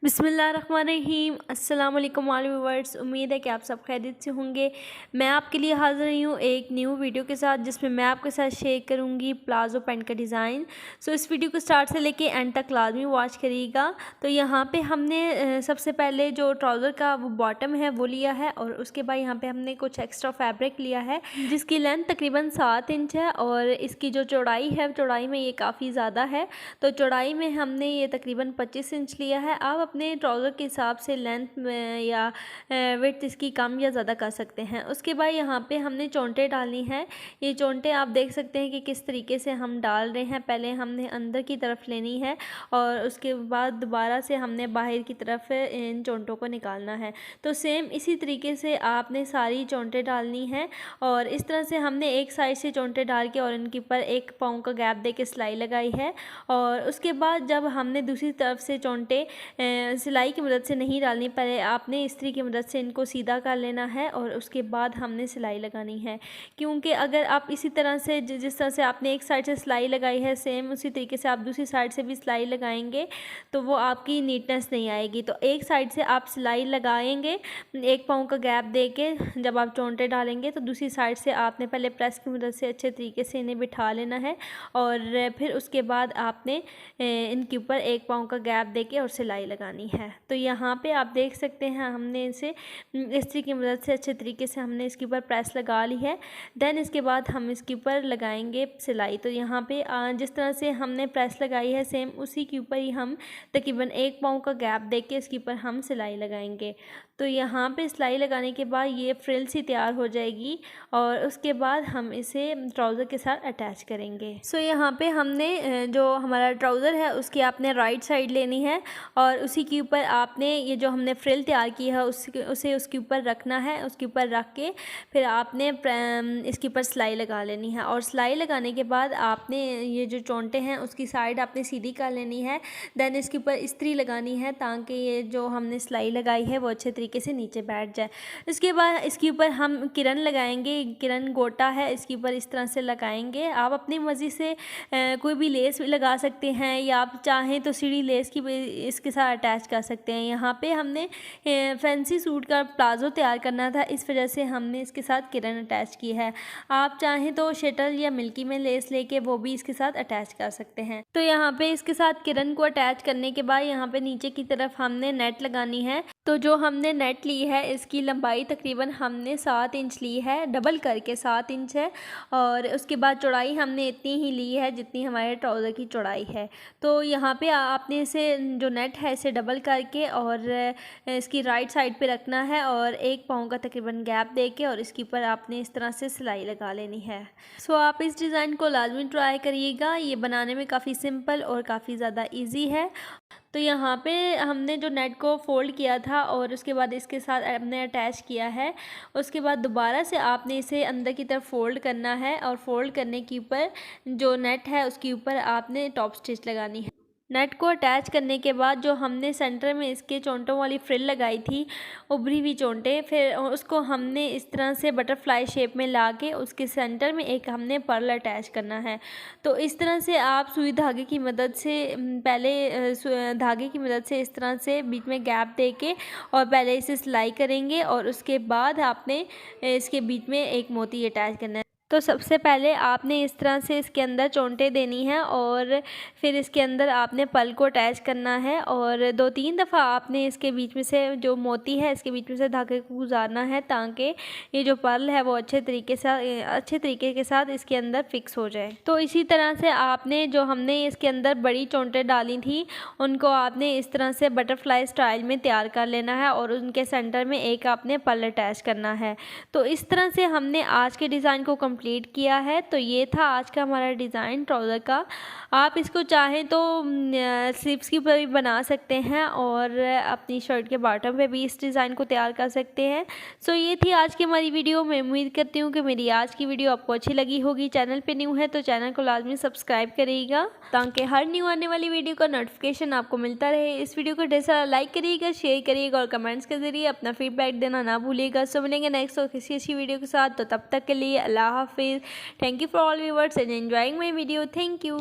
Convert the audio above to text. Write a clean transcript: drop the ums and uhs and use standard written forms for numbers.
बिस्मिल्लाहिर्रहमानिर्रहीम। अस्सलाम वालेकुम ऑल व्यूअर्स, उम्मीद है कि आप सब खैरियत से होंगे। मैं आपके लिए हाज़िर हुई हूँ एक न्यू वीडियो के साथ, जिसमें मैं आपके साथ शेयर करूँगी प्लाज़ो पैंट का डिज़ाइन। सो इस वीडियो को स्टार्ट से लेके एंड तक लाजमी वॉच करिएगा। तो यहाँ पे हमने सबसे पहले जो ट्राउज़र का वो बॉटम है वो लिया है, और उसके बाद यहाँ पे हमने कुछ एक्स्ट्रा फैब्रिक लिया है जिसकी लेंथ तकरीबन 7 इंच है, और इसकी जो चौड़ाई है चौड़ाई में ये काफ़ी ज़्यादा है। तो चौड़ाई में हमने ये तकरीबन 25 इंच लिया है। आप अपने ट्राउज़र के हिसाब से लेंथ में या विड्थ इसकी कम या ज़्यादा कर सकते हैं। उसके बाद यहाँ पे हमने चोंटे डालनी है। ये चोंटे आप देख सकते हैं कि किस तरीके से हम डाल रहे हैं। पहले हमने अंदर की तरफ लेनी है, और उसके बाद दोबारा से हमने बाहर की तरफ इन चोंटों को निकालना है। तो सेम इसी तरीके से आपने सारी चोंटे डालनी है, और इस तरह से हमने एक साइड से चोंटे डाल के और इनके ऊपर 1 पाँव का गैप दे के सिलाई लगाई है। और उसके बाद जब हमने दूसरी तरफ से चोंटे सिलाई की मदद से नहीं डालनी, पहले आपने इस्त्री की मदद से इनको सीधा कर लेना है, और उसके बाद हमने सिलाई लगानी है। क्योंकि अगर आप इसी तरह से जिस तरह से आपने एक साइड से सिलाई लगाई है, सेम उसी तरीके से आप दूसरी साइड से भी सिलाई लगाएंगे तो वो आपकी नीटनेस नहीं आएगी। तो एक साइड से आप सिलाई लगाएंगे 1 पाँव का गैप दे के, जब आप चोंटे डालेंगे तो दूसरी साइड से आपने पहले प्रेस की मदद से अच्छे तरीके से इन्हें बिठा लेना है, और फिर उसके बाद आपने इनके ऊपर 1 पाँव का गैप दे के और सिलाई लगानी है। तो यहाँ पे आप देख सकते हैं हमने इसे इस्त्री की मदद से अच्छे तरीके से हमने इसके ऊपर प्रेस लगा ली है। देन इसके बाद हम इसके ऊपर लगाएंगे सिलाई। तो यहाँ पे जिस तरह से हमने प्रेस लगाई है, सेम उसी के ऊपर ही हम तकरीबन 1 पाँव का गैप दे के इसके ऊपर हम सिलाई लगाएंगे। तो यहाँ पे सिलाई लगाने के बाद ये फ्रिल सी तैयार हो जाएगी, और उसके बाद हम इसे ट्राउज़र के साथ अटैच करेंगे। सो यहाँ पे हमने जो हमारा ट्राउज़र है उसकी आपने राइट साइड लेनी है, और उसी के ऊपर आपने ये जो हमने फ्रिल तैयार की है उसे उसके ऊपर रखना है। उसके ऊपर रख के फिर आपने इसके ऊपर सिलाई लगा लेनी है, और सिलाई लगाने के बाद आपने ये जो चोंटे हैं उसकी साइड आपने सीधी कर लेनी है। देन इसके ऊपर इस्त्री लगानी है, ताकि ये जो हमने सिलाई लगाई है वो अच्छे तरीके से नीचे बैठ जाए। इसके बाद इसके ऊपर हम किरन लगाएंगे। किरन गोटा है, इसके ऊपर इस तरह से लगाएंगे। आप अपनी मर्ज़ी से कोई भी लेस भी लगा सकते हैं, या आप चाहें तो सीढ़ी लेस की इसके साथ अटैच कर सकते हैं। यहाँ पे हमने फैंसी सूट का प्लाज़ो तैयार करना था, इस वजह से हमने इसके साथ किरन अटैच की है। आप चाहें तो शटल या मिल्की में लेस लेके वो भी इसके साथ अटैच कर सकते हैं। तो यहाँ पे इसके साथ किरन को अटैच करने के बाद यहाँ पे नीचे की तरफ हमने नेट लगानी है। तो जो हमने नेट ली है इसकी लंबाई तकरीबन हमने 7 इंच ली है, डबल करके 7 इंच है, और उसके बाद चौड़ाई हमने इतनी ही ली है जितनी हमारे ट्राउज़र की चौड़ाई है। तो यहाँ पे आपने इसे जो नेट है इसे डबल करके और इसकी राइट साइड पे रखना है, और 1 पाँव का तकरीबन गैप दे के और इसके ऊपर आपने इस तरह से सिलाई लगा लेनी है। सो आप इस डिज़ाइन को लाजमी ट्राई करिएगा। ये बनाने में काफ़ी सिंपल और काफ़ी ज़्यादा ईजी है। तो यहाँ पे हमने जो नेट को फ़ोल्ड किया था और उसके बाद इसके साथ हमने अटैच किया है। उसके बाद दोबारा से आपने इसे अंदर की तरफ फ़ोल्ड करना है, और फ़ोल्ड करने के ऊपर जो नेट है उसके ऊपर आपने टॉप स्टिच लगानी है। नेट को अटैच करने के बाद जो हमने सेंटर में इसके चोंटों वाली फ्रिल लगाई थी, उभरी हुई चोंटे, फिर उसको हमने इस तरह से बटरफ्लाई शेप में ला के उसके सेंटर में एक हमने पर्ल अटैच करना है। तो इस तरह से आप सुई धागे की मदद से पहले धागे की मदद से इस तरह से बीच में गैप दे के और पहले इसे सिलाई करेंगे, और उसके बाद आपने इसके बीच में एक मोती अटैच करना है। तो सबसे पहले आपने इस तरह से इसके अंदर चोंटे देनी है, और फिर इसके अंदर आपने पल को अटैच करना है, और 2-3 दफ़ा आपने इसके बीच में से जो मोती है इसके बीच में से धागे को गुजारना है, ताकि ये जो पर्ल है वो अच्छे तरीके के साथ इसके अंदर फिक्स हो जाए। तो इसी तरह से आपने जो हमने इसके अंदर बड़ी चोंटे डाली थी उनको आपने इस तरह से बटरफ्लाई स्टाइल में तैयार कर लेना है, और उनके सेंटर में एक आपने पल अटैच करना है। तो इस तरह से हमने आज के डिज़ाइन को कंप्लीट किया है। तो ये था आज का हमारा डिज़ाइन ट्राउज़र का। आप इसको चाहें तो स्लीव्स के ऊपर भी बना सकते हैं, और अपनी शर्ट के बॉटम पे भी इस डिज़ाइन को तैयार कर सकते हैं। सो ये थी आज की हमारी वीडियो। मैं उम्मीद करती हूँ कि मेरी आज की वीडियो आपको अच्छी लगी होगी। चैनल पे न्यू है तो चैनल को लाजमी सब्सक्राइब करिएगा, ताकि हर न्यू आने वाली वीडियो का नोटिफिकेशन आपको मिलता रहे। इस वीडियो को ढेर सारा लाइक करिएगा, शेयर करिएगा, और कमेंट्स के ज़रिए अपना फीडबैक देना ना भूलिएगा। सो मिलेंगे नेक्स्ट और किसी अच्छी वीडियो के साथ। तो तब तक के लिए अल्लाह हाफिज़। Thank you for all viewers and enjoying my video. Thank you.